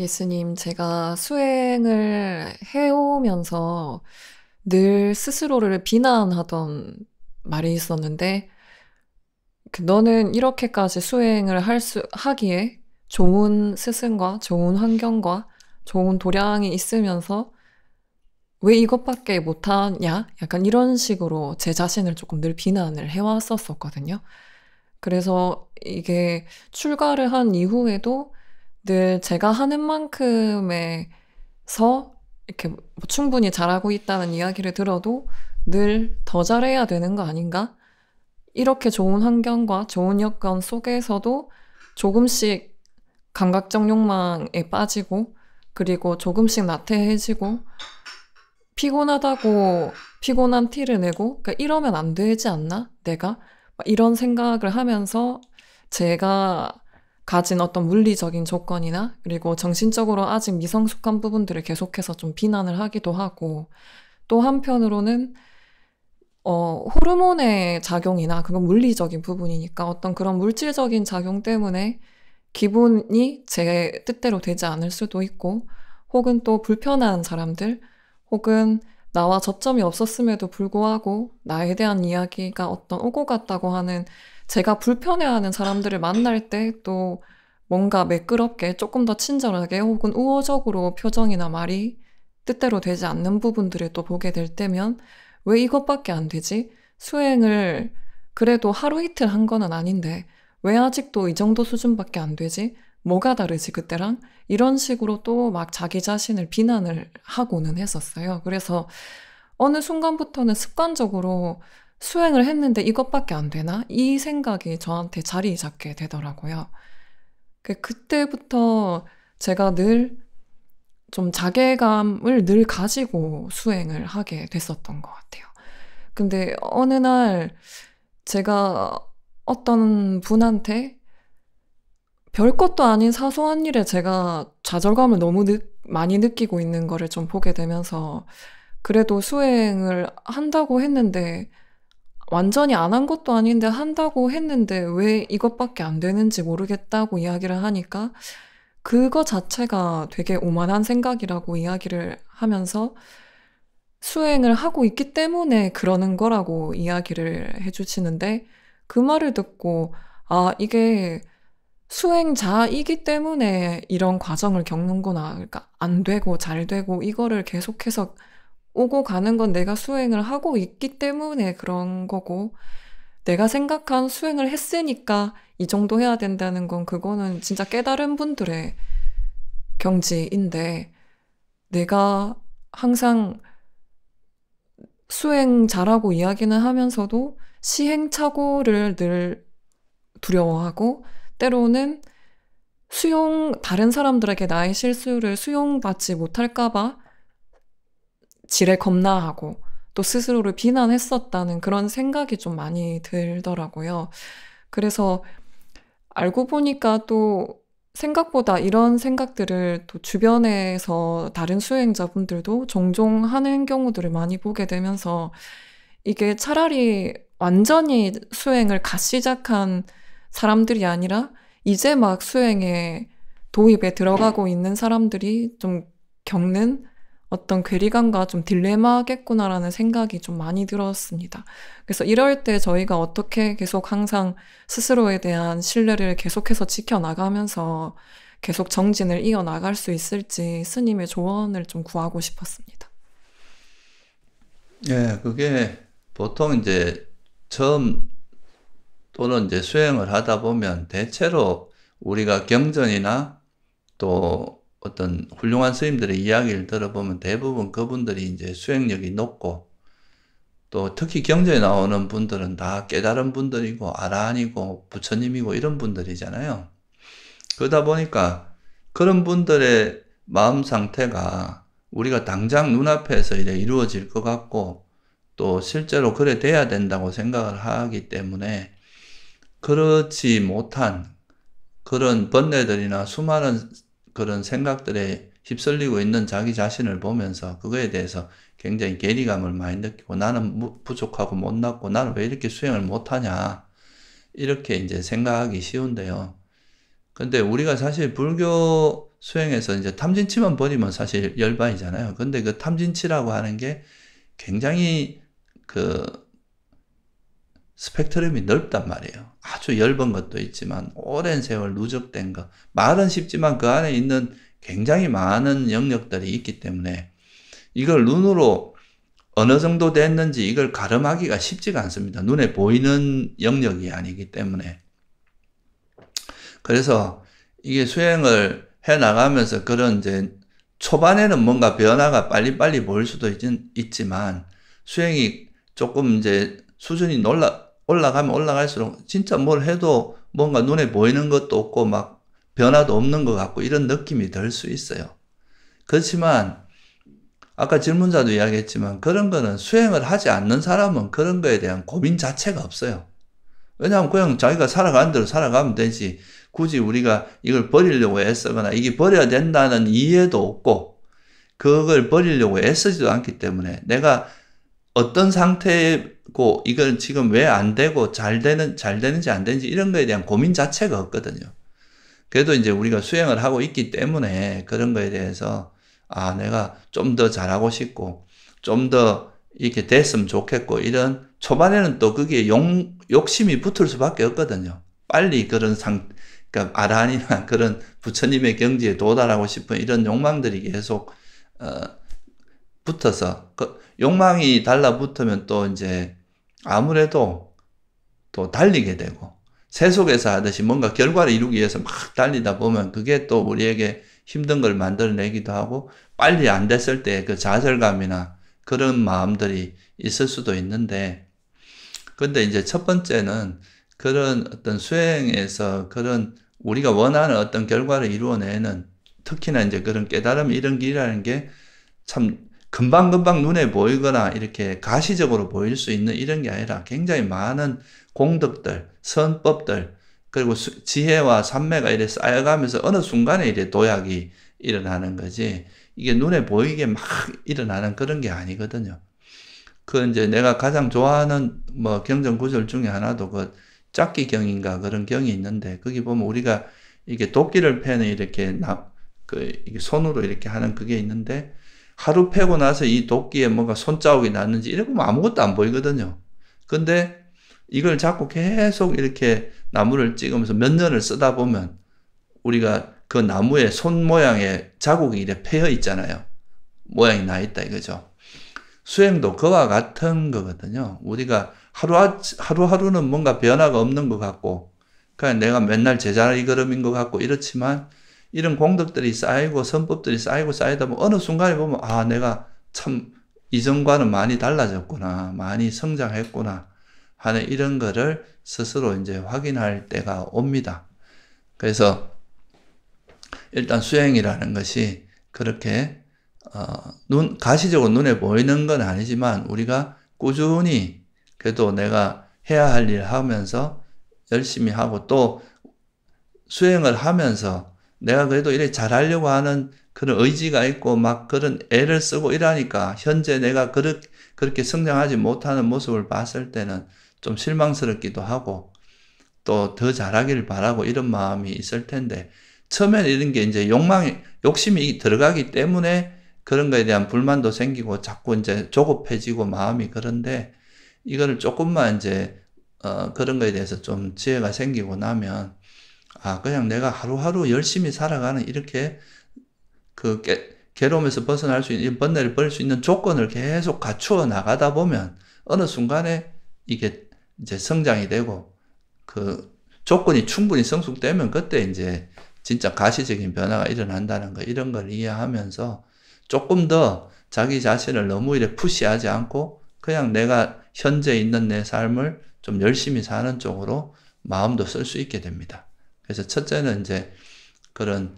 예수님, 제가 수행을 해오면서 늘 스스로를 비난하던 말이 있었는데, 너는 이렇게까지 수행을 하기에 좋은 스승과 좋은 환경과 좋은 도량이 있으면서 왜 이것밖에 못하냐? 약간 이런 식으로 제 자신을 조금 늘 비난을 해왔었거든요. 그래서 이게 출가를 한 이후에도 늘 제가 하는 만큼에서 이렇게 뭐 충분히 잘하고 있다는 이야기를 들어도 늘 더 잘해야 되는 거 아닌가? 이렇게 좋은 환경과 좋은 여건 속에서도 조금씩 감각적 욕망에 빠지고, 그리고 조금씩 나태해지고, 피곤하다고 피곤한 티를 내고, 그러니까 이러면 안 되지 않나? 내가? 막 이런 생각을 하면서 제가 가진 어떤 물리적인 조건이나, 그리고 정신적으로 아직 미성숙한 부분들을 계속해서 좀 비난을 하기도 하고, 또 한편으로는 호르몬의 작용이나, 그건 물리적인 부분이니까 어떤 그런 물질적인 작용 때문에 기분이 제 뜻대로 되지 않을 수도 있고, 혹은 또 불편한 사람들, 혹은 나와 접점이 없었음에도 불구하고 나에 대한 이야기가 어떤 오고 갔다고 하는, 제가 불편해하는 사람들을 만날 때 또 뭔가 매끄럽게 조금 더 친절하게 혹은 우호적으로 표정이나 말이 뜻대로 되지 않는 부분들을 또 보게 될 때면, 왜 이것밖에 안 되지? 수행을 그래도 하루 이틀 한 거는 아닌데 왜 아직도 이 정도 수준밖에 안 되지? 뭐가 다르지 그때랑? 이런 식으로 또 막 자기 자신을 비난을 하고는 했었어요. 그래서 어느 순간부터는 습관적으로 수행을 했는데 이것밖에 안 되나? 이 생각이 저한테 자리 잡게 되더라고요. 그때부터 제가 늘 좀 자괴감을 늘 가지고 수행을 하게 됐었던 것 같아요. 근데 어느 날 제가 어떤 분한테 별것도 아닌 사소한 일에 제가 좌절감을 너무 많이 느끼고 있는 거를 좀 보게 되면서, 그래도 수행을 한다고 했는데, 완전히 안 한 것도 아닌데 한다고 했는데 왜 이것밖에 안 되는지 모르겠다고 이야기를 하니까, 그거 자체가 되게 오만한 생각이라고 이야기를 하면서, 수행을 하고 있기 때문에 그러는 거라고 이야기를 해주시는데, 그 말을 듣고, 아, 이게 수행자이기 때문에 이런 과정을 겪는구나. 그러니까 안 되고 잘 되고 이거를 계속해서 오고 가는 건 내가 수행을 하고 있기 때문에 그런 거고, 내가 생각한 수행을 했으니까 이 정도 해야 된다는 건, 그거는 진짜 깨달은 분들의 경지인데, 내가 항상 수행 잘하고 이야기는 하면서도 시행착오를 늘 두려워하고, 때로는 다른 사람들에게 나의 실수를 수용받지 못할까봐 지레 겁나하고, 또 스스로를 비난했었다는 그런 생각이 좀 많이 들더라고요. 그래서 알고 보니까 또 생각보다 이런 생각들을 또 주변에서 다른 수행자분들도 종종 하는 경우들을 많이 보게 되면서, 이게 차라리 완전히 수행을 갓 시작한 사람들이 아니라 이제 막 수행에 도입에 들어가고 있는 사람들이 좀 겪는 어떤 괴리감과 좀 딜레마겠구나라는 생각이 좀 많이 들었습니다. 그래서 이럴 때 저희가 어떻게 계속 항상 스스로에 대한 신뢰를 계속해서 지켜나가면서 계속 정진을 이어나갈 수 있을지 스님의 조언을 좀 구하고 싶었습니다. 예, 그게 보통 이제 처음 또는 이제 수행을 하다 보면 대체로 우리가 경전이나 또 어떤 훌륭한 스님들의 이야기를 들어보면 대부분 그분들이 이제 수행력이 높고, 또 특히 경전에 나오는 분들은 다 깨달은 분들이고 아라한이고 부처님이고 이런 분들이잖아요. 그러다 보니까 그런 분들의 마음 상태가 우리가 당장 눈앞에서 이제 이루어질 것 같고, 또 실제로 그래 돼야 된다고 생각을 하기 때문에 그렇지 못한 그런 번뇌들이나 수많은 그런 생각들에 휩쓸리고 있는 자기 자신을 보면서 그거에 대해서 굉장히 괴리감을 많이 느끼고, 나는 부족하고 못났고 나는 왜 이렇게 수행을 못하냐, 이렇게 이제 생각하기 쉬운데요. 근데 우리가 사실 불교 수행에서 이제 탐진치만 버리면 사실 열반이잖아요. 근데 그 탐진치라고 하는 게 굉장히 그 스펙트럼이 넓단 말이에요. 아주 얇은 것도 있지만 오랜 세월 누적된 거. 말은 쉽지만 그 안에 있는 굉장히 많은 영역들이 있기 때문에 이걸 눈으로 어느 정도 됐는지 이걸 가름하기가 쉽지가 않습니다. 눈에 보이는 영역이 아니기 때문에. 그래서 이게 수행을 해 나가면서 그런 이제 초반에는 뭔가 변화가 빨리빨리 보일 수도 있지만 수행이 조금 이제 수준이 올라가면 올라갈수록 진짜 뭘 해도 뭔가 눈에 보이는 것도 없고 막 변화도 없는 것 같고 이런 느낌이 들 수 있어요. 그렇지만 아까 질문자도 이야기했지만 그런 거는 수행을 하지 않는 사람은 그런 거에 대한 고민 자체가 없어요. 왜냐하면 그냥 자기가 살아가는 대로 살아가면 되지. 굳이 우리가 이걸 버리려고 애쓰거나 이게 버려야 된다는 이해도 없고 그걸 버리려고 애쓰지도 않기 때문에 내가 어떤 상태고 이걸 지금 왜 안 되고 잘 되는지 안 되는지 이런 거에 대한 고민 자체가 없거든요. 그래도 이제 우리가 수행을 하고 있기 때문에 그런 거에 대해서 아, 내가 좀 더 잘하고 싶고 좀 더 이렇게 됐으면 좋겠고 이런 초반에는 또 그게 욕심이 붙을 수밖에 없거든요. 빨리 그런 그러니까 아란이나 그런 부처님의 경지에 도달하고 싶은 이런 욕망들이 계속 붙어서 그 욕망이 달라붙으면 또 이제 아무래도 또 달리게 되고 세속에서 하듯이 뭔가 결과를 이루기 위해서 막 달리다 보면 그게 또 우리에게 힘든 걸 만들어내기도 하고 빨리 안 됐을 때 그 좌절감이나 그런 마음들이 있을 수도 있는데 근데 이제 첫 번째는 그런 어떤 수행에서 그런 우리가 원하는 어떤 결과를 이루어내는 특히나 이제 그런 깨달음 이런 길이라는 게 참 금방금방 눈에 보이거나 이렇게 가시적으로 보일 수 있는 이런 게 아니라 굉장히 많은 공덕들, 선법들, 그리고 지혜와 삼매가 이렇게 쌓여가면서 어느 순간에 이제 도약이 일어나는 거지, 이게 눈에 보이게 막 일어나는 그런 게 아니거든요. 그 이제 내가 가장 좋아하는 뭐 경전 구절 중에 하나도 그 짝기경인가 그런 경이 있는데, 거기 보면 우리가 이게 도끼를 패는 이렇게 이게 손으로 이렇게 하는 그게 있는데, 하루 패고 나서 이 도끼에 뭔가 손자국이 났는지 이래 보면 아무것도 안 보이거든요. 근데 이걸 자꾸 계속 이렇게 나무를 찍으면서 몇 년을 쓰다 보면 우리가 그 나무의 손 모양의 자국이 이렇게 패여 있잖아요. 모양이 나 있다 이거죠. 수행도 그와 같은 거거든요. 우리가 하루하루는 뭔가 변화가 없는 것 같고, 그냥 내가 맨날 제자리 걸음인 것 같고 이렇지만, 이런 공덕들이 쌓이고 선법들이 쌓이다 보면 어느 순간에 보면 아, 내가 참 이전과는 많이 달라졌구나, 많이 성장했구나 하는 이런 거를 스스로 이제 확인할 때가 옵니다. 그래서 일단 수행이라는 것이 그렇게 가시적으로 눈에 보이는 건 아니지만 우리가 꾸준히 그래도 내가 해야 할 일 하면서 열심히 하고, 또 수행을 하면서 내가 그래도 이렇게 잘하려고 하는 그런 의지가 있고 막 그런 애를 쓰고 이러니까 현재 내가 그렇게 성장하지 못하는 모습을 봤을 때는 좀 실망스럽기도 하고 또 더 잘하기를 바라고 이런 마음이 있을 텐데, 처음에는 이런 게 이제 욕심이 들어가기 때문에 그런 거에 대한 불만도 생기고 자꾸 이제 조급해지고 마음이, 그런데 이거를 조금만 이제 그런 거에 대해서 좀 지혜가 생기고 나면 아, 그냥 내가 하루하루 열심히 살아가는 이렇게 그 괴로움에서 벗어날 수 있는, 번뇌를 버릴 수 있는 조건을 계속 갖추어 나가다 보면 어느 순간에 이게 이제 성장이 되고 그 조건이 충분히 성숙되면 그때 이제 진짜 가시적인 변화가 일어난다는 거, 이런 걸 이해하면서 조금 더 자기 자신을 너무 이렇게 푸시하지 않고 그냥 내가 현재 있는 내 삶을 좀 열심히 사는 쪽으로 마음도 쓸 수 있게 됩니다. 그래서 첫째는 이제 그런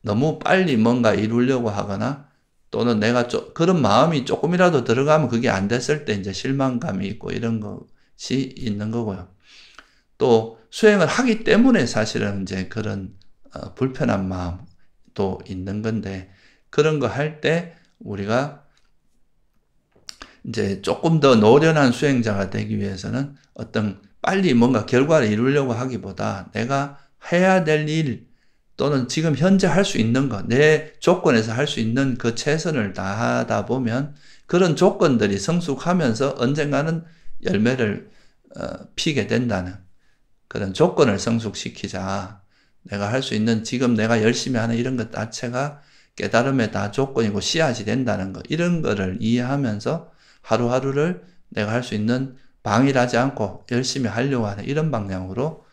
너무 빨리 뭔가 이루려고 하거나 또는 내가 그런 마음이 조금이라도 들어가면 그게 안 됐을 때 이제 실망감이 있고 이런 것이 있는 거고요. 또 수행을 하기 때문에 사실은 이제 그런 불편한 마음도 있는 건데, 그런 거 할 때 우리가 이제 조금 더 노련한 수행자가 되기 위해서는 어떤 빨리 뭔가 결과를 이루려고 하기보다 내가 해야 될 일, 또는 지금 현재 할 수 있는 것, 내 조건에서 할 수 있는 그 최선을 다하다 보면 그런 조건들이 성숙하면서 언젠가는 열매를 피게 된다는 그런 조건을 성숙시키자. 내가 할 수 있는 지금 내가 열심히 하는 이런 것 자체가 깨달음의 다 조건이고 씨앗이 된다는 것, 이런 거를 이해하면서 하루하루를 내가 할 수 있는 방일하지 않고 열심히 하려고 하는 이런 방향으로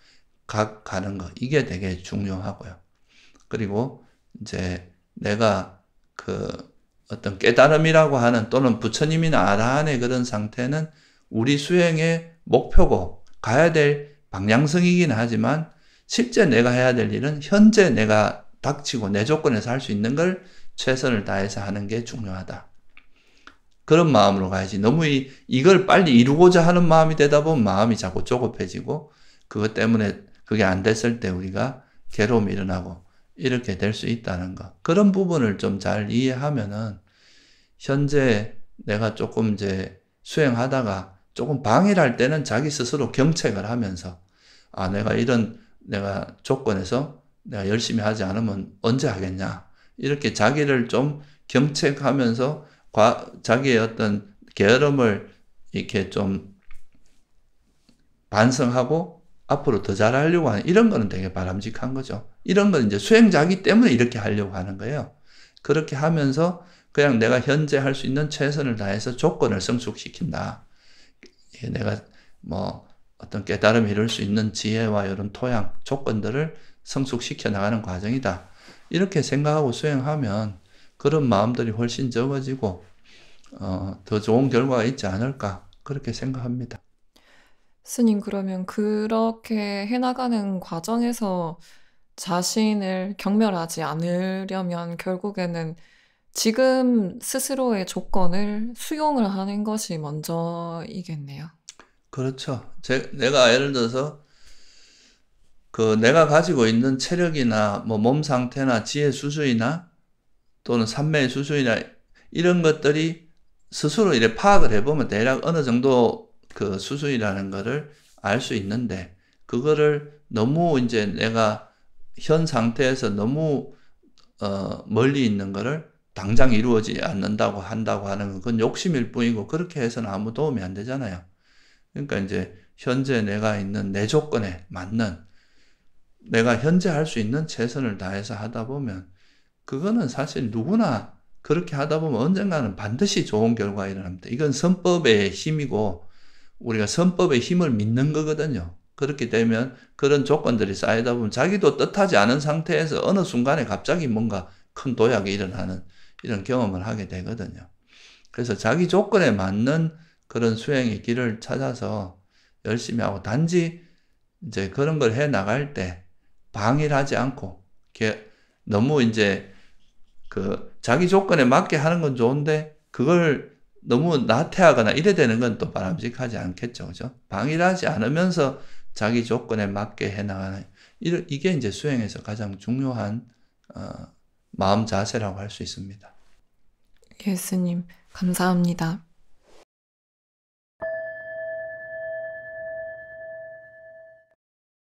가는 것, 이게 되게 중요하고요. 그리고 이제 내가 그 어떤 깨달음이라고 하는 또는 부처님이나 아라한의 그런 상태는 우리 수행의 목표고 가야 될 방향성이긴 하지만 실제 내가 해야 될 일은 현재 내가 닥치고 내 조건에서 할 수 있는 걸 최선을 다해서 하는 게 중요하다. 그런 마음으로 가야지. 너무 이걸 빨리 이루고자 하는 마음이 되다 보면 마음이 자꾸 조급해지고 그것 때문에 그게 안 됐을 때 우리가 괴로움이 일어나고 이렇게 될 수 있다는 것. 그런 부분을 좀 잘 이해하면은 현재 내가 조금 이제 수행하다가 조금 방해할 때는 자기 스스로 경책을 하면서 내가 조건에서 내가 열심히 하지 않으면 언제 하겠냐. 이렇게 자기를 좀 경책하면서 자기의 어떤 게으름을 이렇게 좀 반성하고 앞으로 더 잘하려고 하는 이런 거는 되게 바람직한 거죠. 이런 건 이제 수행자이기 때문에 이렇게 하려고 하는 거예요. 그렇게 하면서 그냥 내가 현재 할 수 있는 최선을 다해서 조건을 성숙시킨다. 내가 뭐 어떤 깨달음을 이룰 수 있는 지혜와 이런 토양, 조건들을 성숙시켜 나가는 과정이다. 이렇게 생각하고 수행하면 그런 마음들이 훨씬 적어지고 더 좋은 결과가 있지 않을까 그렇게 생각합니다. 스님, 그러면 그렇게 해나가는 과정에서 자신을 경멸하지 않으려면 결국에는 지금 스스로의 조건을 수용을 하는 것이 먼저이겠네요. 그렇죠. 내가 예를 들어서 내가 가지고 있는 체력이나 뭐 몸 상태나 지혜 수준이나 또는 삼매의 수준이나 이런 것들이 스스로 이렇게 파악을 해보면 대략 어느 정도 그 수준이라는 거를 알 수 있는데 그거를 너무 이제 내가 현 상태에서 너무 멀리 있는 거를 당장 이루어지지 않는다고 한다고 하는 건 그건 욕심일 뿐이고 그렇게 해서는 아무 도움이 안 되잖아요. 그러니까 이제 현재 내가 있는 내 조건에 맞는 내가 현재 할 수 있는 최선을 다해서 하다 보면 그거는 사실 누구나 그렇게 하다 보면 언젠가는 반드시 좋은 결과가 일어납니다. 이건 선법의 힘이고 우리가 선법의 힘을 믿는 거거든요. 그렇게 되면 그런 조건들이 쌓이다 보면 자기도 뜻하지 않은 상태에서 어느 순간에 갑자기 뭔가 큰 도약이 일어나는 이런 경험을 하게 되거든요. 그래서 자기 조건에 맞는 그런 수행의 길을 찾아서 열심히 하고 단지 이제 그런 걸 해 나갈 때 방일하지 않고 너무 이제 자기 조건에 맞게 하는 건 좋은데 그걸 너무 나태하거나 이래 되는 건 또 바람직하지 않겠죠. 그죠? 방일하지 않으면서 자기 조건에 맞게 해 나가는 이게 이제 수행에서 가장 중요한 마음 자세라고 할 수 있습니다. 예, 스님, 감사합니다.